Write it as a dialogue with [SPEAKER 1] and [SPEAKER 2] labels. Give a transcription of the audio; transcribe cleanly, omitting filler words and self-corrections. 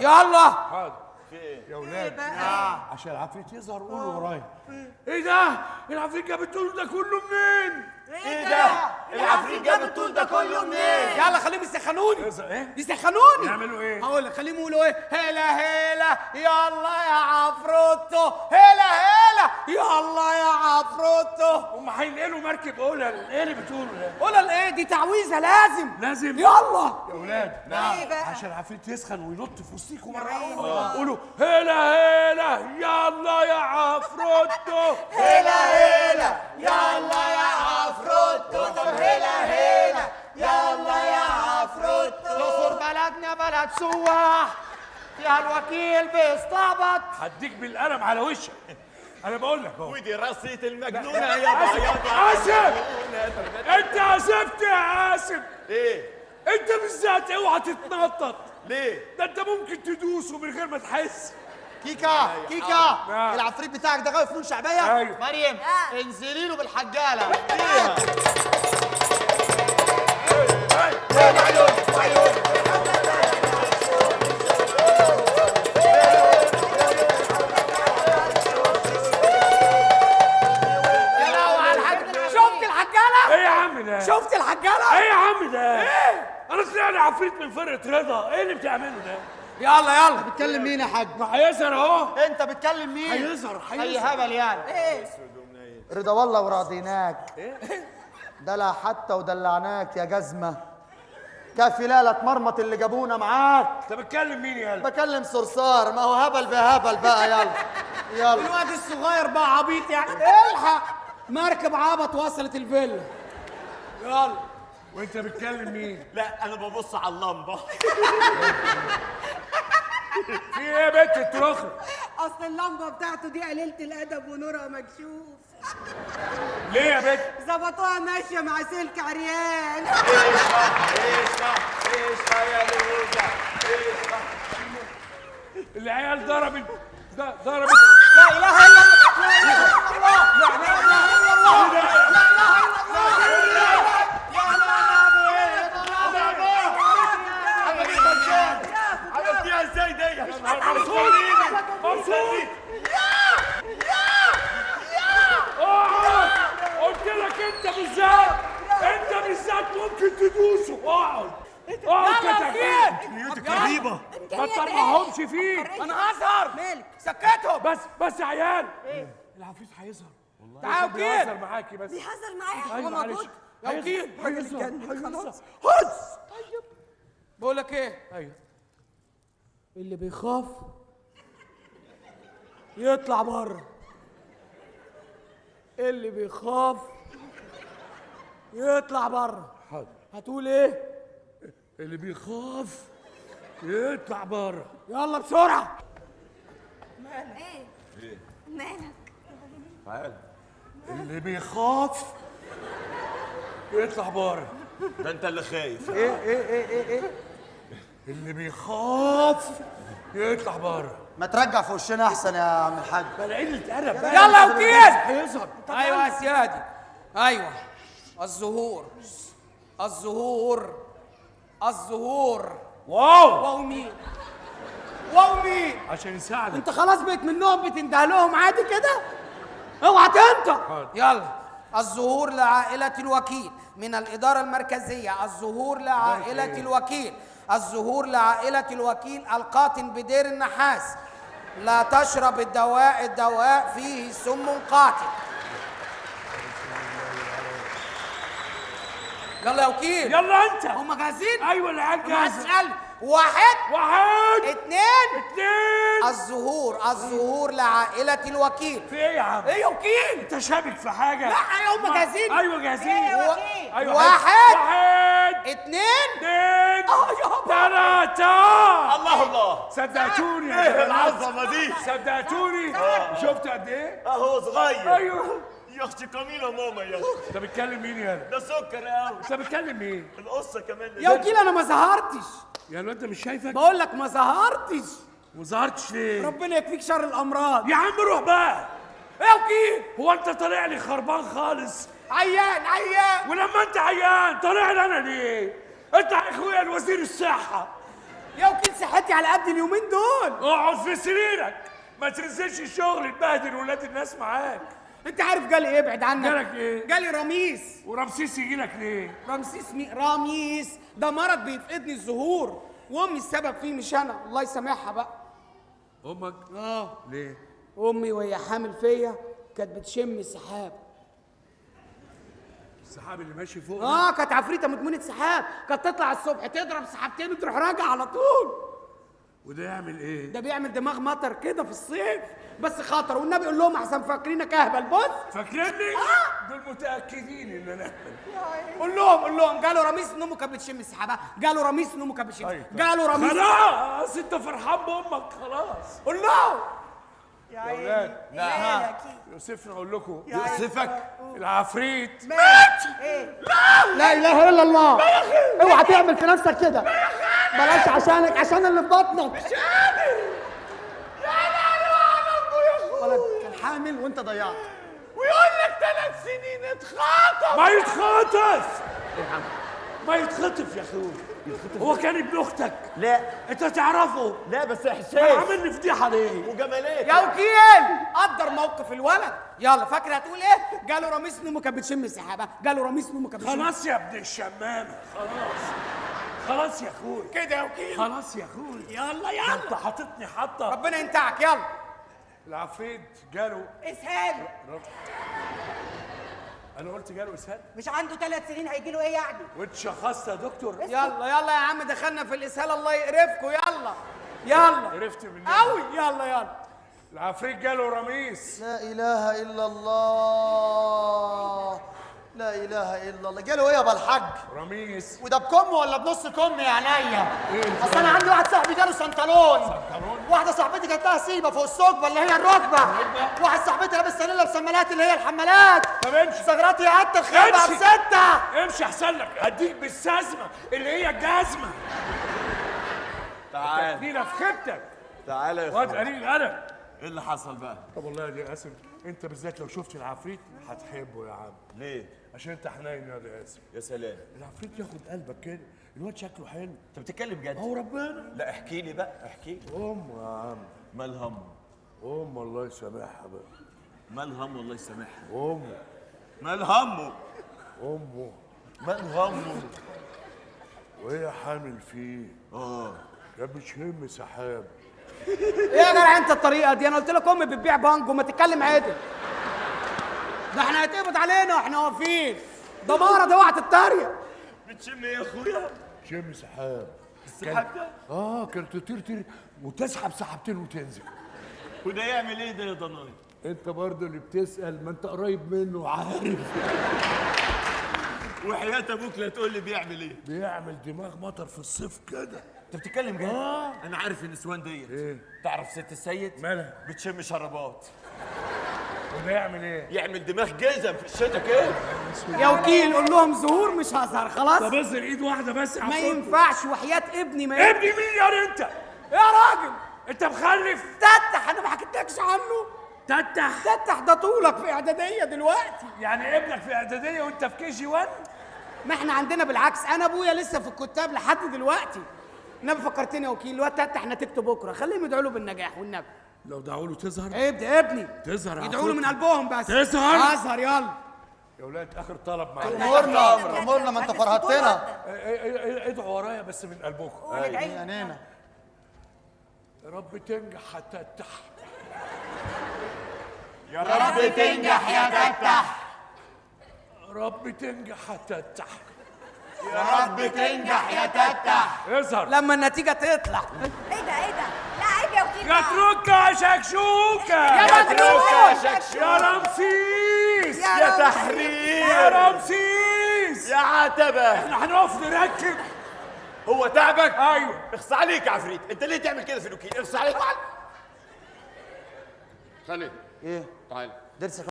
[SPEAKER 1] يلا.
[SPEAKER 2] حاضر.
[SPEAKER 3] في ايه
[SPEAKER 2] يا ولاد عشان العفريت يظهر قولوا ورايا.
[SPEAKER 4] ايه ده؟ العفريت جاب الطول ده كله منين؟
[SPEAKER 3] ايه ده؟ العفريت جاب الطول ده كله منين؟
[SPEAKER 1] يلا خليهم يسخنوني.
[SPEAKER 4] ايه؟
[SPEAKER 1] يسخنوني.
[SPEAKER 4] يعملوا ايه؟
[SPEAKER 1] هقول لك خليهم يقولوا ايه؟ هلا هلا يلا يا عفروتو، هلا هلا يلا يا عفروتو.
[SPEAKER 4] هم هينقلوا مركب قلل، ايه اللي بتقولوا ده؟
[SPEAKER 1] قول ايه دي تعويذه لازم.
[SPEAKER 4] لازم.
[SPEAKER 1] يلا
[SPEAKER 4] يا ولاد
[SPEAKER 5] ايه بقى؟
[SPEAKER 4] عشان العفريت يسخن وينط في وسطيكم مره واحده قولوا هلا هلا يلا يا عفروتو.
[SPEAKER 3] هلا هلا يلا يا عفروتو. طب هلا هلا يلا يا عفروتو.
[SPEAKER 1] الاقصر بلدنا بلد سواح فيها الوكيل بيستعبط.
[SPEAKER 4] هديك بالقلم على وشك. انا بقول لك اهو.
[SPEAKER 3] ودي رصية المجنونة يابا
[SPEAKER 4] آسف. انت اسفت يا اسف.
[SPEAKER 3] ايه؟
[SPEAKER 4] انت بالذات اوعى تتنطط.
[SPEAKER 3] ليه؟
[SPEAKER 4] ده انت ممكن تدوسه من غير ما تحس.
[SPEAKER 1] كيكا كيكا
[SPEAKER 4] نعم.
[SPEAKER 1] العفريت بتاعك ده غاوي فنون شعبيه.
[SPEAKER 4] ايوه.
[SPEAKER 1] مريم انزلي له بالحجاله.
[SPEAKER 3] فيها
[SPEAKER 1] يا لهوي على الحاج. شفت الحجاله؟
[SPEAKER 4] ايه يا عم ده؟
[SPEAKER 1] شفت الحجاله؟
[SPEAKER 4] ايه يا عم ده؟ ايه؟ انا طلع لي عفريت من فرقه رضا، ايه اللي بتعمله ده؟
[SPEAKER 1] يلا يلا. بتكلم مين يا حاج؟
[SPEAKER 4] ما هيظهر اهو.
[SPEAKER 1] انت بتكلم مين؟
[SPEAKER 4] هيظهر
[SPEAKER 1] اي هبل يعني.
[SPEAKER 6] رضا والله وراضيناك. دلع حتى ودلعناك يا جزمة. كافي لا تمرمط اللي جابونا معاك.
[SPEAKER 4] انت بتكلم مين يا قلب؟
[SPEAKER 6] بكلم صرصار، ما هو هبل بهبل بقى. يلا يلا.
[SPEAKER 1] الواد الصغير بقى عبيط يعني. الحق مركب عبط وصلت الفيلا. يلا.
[SPEAKER 4] وانت بتكلم مين؟
[SPEAKER 3] لا انا ببص على اللمبة.
[SPEAKER 4] في ايه يا بنت الترخي؟
[SPEAKER 5] اصل اللمبه بتاعته دي قليله الادب ونورها مكشوف.
[SPEAKER 4] ليه يا بنت؟
[SPEAKER 5] ظبطوها ماشيه مع سلك عريان.
[SPEAKER 3] ايش يا لوزة.
[SPEAKER 4] العيال ضربت.
[SPEAKER 1] لا اله الا الله. لا اله الا الله. لا اله الا الله. لا اله الا الله.
[SPEAKER 3] عملتيها ازاي دي؟
[SPEAKER 4] مبسوط. اقعد. قلت لك انت بالذات ممكن تدوسه. اقعد كتكوت
[SPEAKER 2] غريبة.
[SPEAKER 4] ما تطلعهمش فيك.
[SPEAKER 1] انا هظهر.
[SPEAKER 5] مالك؟
[SPEAKER 1] سكتهم.
[SPEAKER 4] بس يا عيال العفريت هيظهر.
[SPEAKER 1] تعالوا
[SPEAKER 4] بيهزر
[SPEAKER 1] كده.
[SPEAKER 4] معاكي بس.
[SPEAKER 5] بيهزر معايا
[SPEAKER 4] ايوه
[SPEAKER 5] هو
[SPEAKER 4] معلش.
[SPEAKER 5] موجود.
[SPEAKER 1] يا وكيل
[SPEAKER 4] هيظهر.
[SPEAKER 5] خلاص.
[SPEAKER 1] هز. بقول لك ايه؟
[SPEAKER 4] ايوه.
[SPEAKER 1] اللي بيخاف يطلع بره. اللي بيخاف يطلع بره.
[SPEAKER 4] حاضر.
[SPEAKER 1] هتقول ايه؟
[SPEAKER 4] اللي بيخاف يطلع بره.
[SPEAKER 1] يلا بسرعه.
[SPEAKER 5] ايه؟ مالك؟
[SPEAKER 3] تعال.
[SPEAKER 4] اللي بيخاف يطلع بره.
[SPEAKER 3] ده انت اللي خايف.
[SPEAKER 6] ايه
[SPEAKER 4] اللي بيخاف يطلع بره.
[SPEAKER 6] ما ترجع في وشنا احسن يا عم الحاج.
[SPEAKER 4] بلا قلة أدب بقى.
[SPEAKER 1] يلا يا وكيل.
[SPEAKER 4] هيظهر.
[SPEAKER 1] ايوه يا سيادي. ايوه. الزهور.
[SPEAKER 4] واو.
[SPEAKER 1] واو مين؟ واو مين؟
[SPEAKER 4] عشان يساعدك.
[SPEAKER 1] انت خلاص بقيت منهم بتنده لهم عادي كده؟ اوعى تنطق. يلا. الظهور لعائلة الوكيل من الإدارة المركزية. الظهور لعائلة الوكيل. الظهور لعائلة الوكيل القاتل بدير النحاس. لا تشرب الدواء فيه سم قاتل. يلا يا وكيل.
[SPEAKER 4] يلا أنت.
[SPEAKER 1] هم جاهزين؟
[SPEAKER 4] أيوة العيال
[SPEAKER 1] ما
[SPEAKER 4] جاهزة.
[SPEAKER 1] تسأل. واحد. اتنين. الظهور لعائلة الوكيل.
[SPEAKER 4] في إيه يا عم؟
[SPEAKER 1] ايه يا وكيل؟
[SPEAKER 4] أنت شابك في حاجة؟
[SPEAKER 1] لا هم جاهزين.
[SPEAKER 4] أيوة جاهزين.
[SPEAKER 5] ايه يا وكيل؟
[SPEAKER 4] أيوة.
[SPEAKER 1] واحد. اتنين.
[SPEAKER 4] تلاتة.
[SPEAKER 3] الله.
[SPEAKER 4] صدقتوني.
[SPEAKER 3] ايه العظمة دي؟
[SPEAKER 4] صدقتوني. شفت قد إيه؟
[SPEAKER 3] اهو صغير.
[SPEAKER 4] أيوه.
[SPEAKER 3] يا اختي جميلة ماما يا اختي.
[SPEAKER 4] أنت بتكلم مين يا
[SPEAKER 3] ده سكر قوي.
[SPEAKER 4] أنت بتكلم مين؟
[SPEAKER 3] القصة كمان.
[SPEAKER 1] يا وكيل انا ما ظهرتش.
[SPEAKER 4] يا الواد ده مش شايفك؟
[SPEAKER 1] بقول لك ما ظهرتش.
[SPEAKER 4] ما ظهرتش ليه؟
[SPEAKER 1] ربنا يكفيك شر الامراض.
[SPEAKER 4] يا عم روح بقى.
[SPEAKER 1] ايه يا وكيل؟
[SPEAKER 4] هو أنت طالع لي خربان خالص؟
[SPEAKER 1] عيان.
[SPEAKER 4] ولما أنت عيان طالع لي أنا ليه؟ أنت يا أخويا الوزير الصحة.
[SPEAKER 1] يا وكيل صحتي على قد اليومين دول.
[SPEAKER 4] اقعد في سريرك، ما تنزلش الشغل تبهدل ولاد الناس معاك.
[SPEAKER 1] انت عارف جالي ايه؟ ابعد عنك.
[SPEAKER 4] جالك ايه؟
[SPEAKER 1] جالي رميس.
[SPEAKER 4] ورمسيس يجي لك ليه؟
[SPEAKER 1] رمسيس راميس ده مرض بيفقدني الزهور، وامي السبب فيه مش انا، الله يسامحها بقى.
[SPEAKER 4] امك؟ ليه؟
[SPEAKER 1] امي وهي حامل فيا كانت بتشم السحاب.
[SPEAKER 4] السحاب اللي ماشي فوق؟
[SPEAKER 1] كانت عفريته مدمنه سحاب، كانت تطلع الصبح تضرب سحابتين وتروح راجعه على طول.
[SPEAKER 4] وده يعمل ايه؟
[SPEAKER 1] ده بيعمل دماغ مطر كده في الصيف، بس خطر، والنبي قول لهم احسن فاكرينك اهبل. بص
[SPEAKER 4] فاكرني؟ دول متاكدين ان انا
[SPEAKER 1] قول لهم جاله رميس ان امه كانت بتشم السحابه، جاله رميس ان امه كانت بتشم، جاله رميس.
[SPEAKER 4] خلاص انت فرحان بامك خلاص.
[SPEAKER 1] قول لهم
[SPEAKER 4] يا اولاد لا يوسفنا اقول لكم
[SPEAKER 3] يوسفك
[SPEAKER 4] العفريت
[SPEAKER 6] لا اله الا الله. اوعى تعمل في نفسك كده. بلاش عشانك، عشان اللي في بطنك. مش قادر. ولد كان حامل وانت ضيعت.
[SPEAKER 4] ويقول لك 3 سنين اتخاطب. ما يتخاطف ما يتخطف يا اخوي. هو كان ابن اختك؟
[SPEAKER 3] لا
[SPEAKER 4] انت تعرفه؟
[SPEAKER 3] لا بس
[SPEAKER 4] ما
[SPEAKER 3] احساس
[SPEAKER 4] عامل فضيحه ليه؟
[SPEAKER 3] وجمالات
[SPEAKER 1] يا وكيل قدر موقف الولد. يلا فاكر هتقول ايه؟ جاله رميس ان امه كانت بتشم السحابه، جاله رميس ان امه كانت بتشم.
[SPEAKER 4] خلاص يا ابن الشمامه خلاص يا اخوي
[SPEAKER 1] كده يا وكيل.
[SPEAKER 4] خلاص يا اخوي.
[SPEAKER 1] يلا
[SPEAKER 4] انت حاططني حاطه.
[SPEAKER 1] ربنا ينتعك. يلا
[SPEAKER 4] العفريت جاله
[SPEAKER 5] اسهال.
[SPEAKER 4] انا قلت جاله اسهال؟
[SPEAKER 5] مش عنده 3 سنين هيجي له ايه يعني؟
[SPEAKER 4] وانت شخصت يا دكتور؟
[SPEAKER 1] يلا يا عم دخلنا في الاسهال، الله يقرفكم. يلا
[SPEAKER 4] عرفت منين؟
[SPEAKER 1] قوي. يلا
[SPEAKER 4] العفريت جاله رميس.
[SPEAKER 6] لا اله الا الله. لا اله الا الله. جاله ايه يا بالحاج؟
[SPEAKER 4] رميس.
[SPEAKER 6] وده بكم ولا بنص كم يا عينيا؟ اصل انا عندي واحد صاحبي جاله سنتالون. واحده صاحبتي جات لها سيبه فوق الثقبه اللي هي الركبه. واحد صاحبتي لابس سليله بسمالات اللي هي الحمالات.
[SPEAKER 4] طب امشي.
[SPEAKER 6] ثغرات يا قد الخيبه
[SPEAKER 4] امشي.
[SPEAKER 6] بسته.
[SPEAKER 4] امشي احسن لك، هديك بالسازمه اللي هي الجزمه.
[SPEAKER 3] تعال
[SPEAKER 4] تكنينه في خيبتك.
[SPEAKER 3] تعال يا
[SPEAKER 4] واد
[SPEAKER 3] اخويا.
[SPEAKER 4] قليل الادب.
[SPEAKER 3] ايه اللي حصل بقى؟
[SPEAKER 4] طب والله يا قاسم انت بالذات لو شفت العفريت هتحبه يا عم،
[SPEAKER 3] ليه؟
[SPEAKER 4] عشان انت حنين يا قاسم.
[SPEAKER 3] يا سلام
[SPEAKER 4] العفريت ياخد قلبك كده، الواد شكله حلو.
[SPEAKER 3] انت بتتكلم جد؟
[SPEAKER 4] هو ربنا.
[SPEAKER 3] لا احكي لي بقى احكي لي.
[SPEAKER 4] يا عم
[SPEAKER 3] مال هم
[SPEAKER 4] الله يسامحها بقى.
[SPEAKER 3] مال هم الله يسامحها.
[SPEAKER 4] امه
[SPEAKER 3] مال همه
[SPEAKER 4] امه
[SPEAKER 3] مال همه
[SPEAKER 4] وهي حامل فيه
[SPEAKER 3] اه
[SPEAKER 4] يا بتشم سحاب.
[SPEAKER 1] ايه يا جدع انت الطريقه دي؟ انا قلت لك امي بتبيع بانجو، ما تتكلم عادي. ده احنا هيتقبض علينا واحنا واقفين. ده مرض، اوعى تتريق.
[SPEAKER 3] بتشم ايه يا اخويا؟
[SPEAKER 4] شم سحاب.
[SPEAKER 3] السحاب ده؟
[SPEAKER 4] كانت تطير وتسحب سحبتين وتنزل.
[SPEAKER 3] وده يعمل ايه ده يا ضناي؟
[SPEAKER 4] انت برضه اللي بتسأل، ما انت قريب منه وعارف.
[SPEAKER 3] وحياة ابوك لا تقول لي بيعمل ايه؟
[SPEAKER 4] بيعمل دماغ مطر في الصيف كده.
[SPEAKER 3] انت بتتكلم جد؟ انا عارف النسوان ديت.
[SPEAKER 4] ايه؟
[SPEAKER 3] تعرف ست السيد؟
[SPEAKER 4] مالها؟
[SPEAKER 3] بتشم شرابات.
[SPEAKER 4] وده يعمل ايه؟
[SPEAKER 3] يعمل دماغ جزم في الشتا كده.
[SPEAKER 1] يا وكيل قول لهم ظهور مش هزار خلاص.
[SPEAKER 4] طب اظهر ايد واحده بس يا
[SPEAKER 1] ما
[SPEAKER 4] عفروت.
[SPEAKER 1] ينفعش وحياة ابني ما
[SPEAKER 4] ابني مين يا انت؟
[SPEAKER 1] يا راجل
[SPEAKER 4] انت مخلف؟
[SPEAKER 1] تتح، انا ما حكيتلكش عنه. تتح ده طولك في اعداديه دلوقتي.
[SPEAKER 4] يعني ابنك في اعداديه وانت في كي جي 1؟
[SPEAKER 1] ما احنا عندنا بالعكس، انا ابويا لسه في الكتاب لحد دلوقتي. النبي فكرتني يا وكيل، الواد تتح نتيجته بكره، خليهم يدعوا له بالنجاح والنبي.
[SPEAKER 4] لو دعوا له تظهر؟
[SPEAKER 1] ابني
[SPEAKER 4] تظهر يا
[SPEAKER 1] يدعوا له من
[SPEAKER 4] عفروت.
[SPEAKER 1] قلبهم بس.
[SPEAKER 4] تظهر؟
[SPEAKER 1] اظهر يلا.
[SPEAKER 4] يا ولاد اخر طلب معايا.
[SPEAKER 6] امورنا ما انت فرهدتنا.
[SPEAKER 4] ادعوا ورايا بس من قلبكم.
[SPEAKER 6] يا نينا.
[SPEAKER 4] يا رب تنجح هتتح.
[SPEAKER 3] يا رب تنجح يا تفتح.
[SPEAKER 4] يا رب تنجح هتتح.
[SPEAKER 3] يا رب تنجح يا تفتح.
[SPEAKER 4] اظهر
[SPEAKER 1] لما النتيجه تطلع.
[SPEAKER 7] ايه ده لا عيب يا وكيل.
[SPEAKER 4] يا تركة يا شكشوكة
[SPEAKER 1] يا
[SPEAKER 3] تركة يا شكشوكة.
[SPEAKER 4] يا رمسيس
[SPEAKER 3] يا تحرير.
[SPEAKER 4] يا رمسيس
[SPEAKER 3] يا عتبة.
[SPEAKER 4] احنا هنقف نركب.
[SPEAKER 3] هو تعبك؟
[SPEAKER 4] ايوه.
[SPEAKER 3] اخص عليك يا عفريت، انت ليه تعمل كده في الوكيل؟ اخص عليك.
[SPEAKER 2] خلي
[SPEAKER 6] ايه؟
[SPEAKER 2] تعال.
[SPEAKER 6] درسك